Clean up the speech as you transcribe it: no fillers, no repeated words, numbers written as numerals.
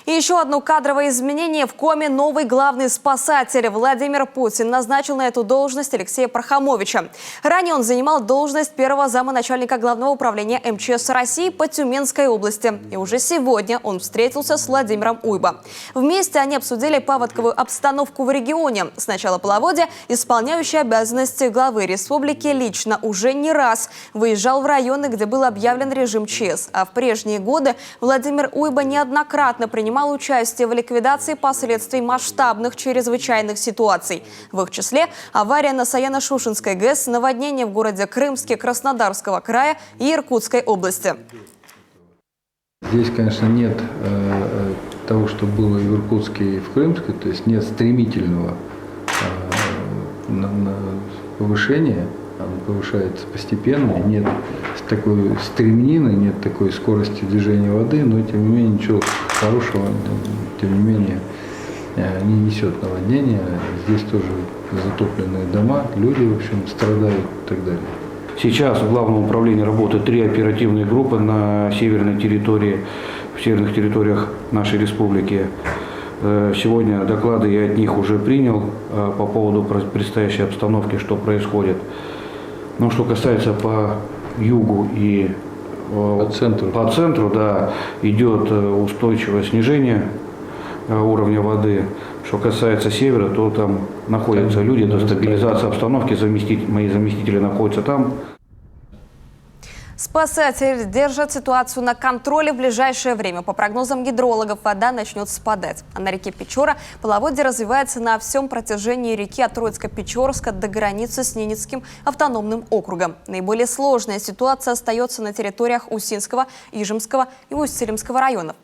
И еще одно кадровое изменение. В коме новый главный спасатель. Владимир Путин назначил на эту должность Алексея Пархомовича. Ранее он занимал должность первого замначальника Главного управления МЧС России по Тюменской области. И уже сегодня он встретился с Владимиром Уйбо. Вместе они обсудили паводковую обстановку в регионе. С начала половодья исполняющий обязанности главы республики лично уже не раз выезжал в районы, где был объявлен режим ЧС. А в прежние годы Владимир Уйбо неоднократно принимал участие в ликвидации последствий масштабных чрезвычайных ситуаций. В их числе авария на Саяно-Шушенской ГЭС, наводнение в городе Крымске Краснодарского края и Иркутской области. Здесь, конечно, нет того, что было и в Иркутске, и в Крымске, то есть нет стремительного повышения, оно повышается постепенно, нет такой стремнины, нет такой скорости движения воды, но тем не менее ничего хорошего, тем не менее, не несет наводнения. Здесь тоже затопленные дома, люди, в общем, страдают и так далее. Сейчас в Главном управлении работают 3 оперативные группы на северной территории, в северных территориях нашей республики. Сегодня доклады я от них уже принял по поводу предстоящей обстановки, что происходит. Но что касается по югу и по центру, да, идет устойчивое снижение уровня воды. Что касается севера, то там находятся люди, до стабилизации обстановки, мои заместители находятся там. Спасатели держат ситуацию на контроле в ближайшее время. По прогнозам гидрологов, вода начнет спадать. А на реке Печора половодье развивается на всем протяжении реки от Троицко-Печорска до границы с Ненецким автономным округом. Наиболее сложная ситуация остается на территориях Усинского, Ижемского и Усть-Илимского районов.